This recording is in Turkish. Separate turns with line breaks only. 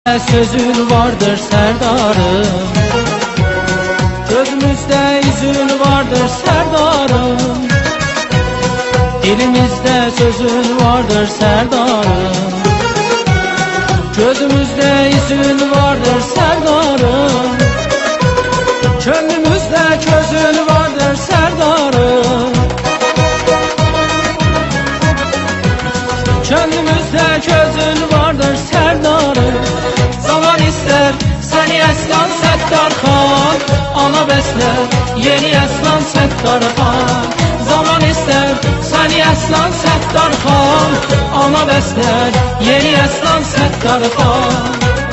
Sözün vardır serdarım, gözümüzde yüzün vardır serdarım, dilimizde sözün vardır serdarım, gözümüzde yüzün vardır serdarım, gönlümüzde közün vardır serdarım, gönlümüzde közün vardır serdarım. Zaman ister seni Əslan Səttar xan, ana bəslər yeni Əslan Səttar xan. Zaman ister seni Əslan Səttar xan, ana bəslər yeni Əslan Səttar xan.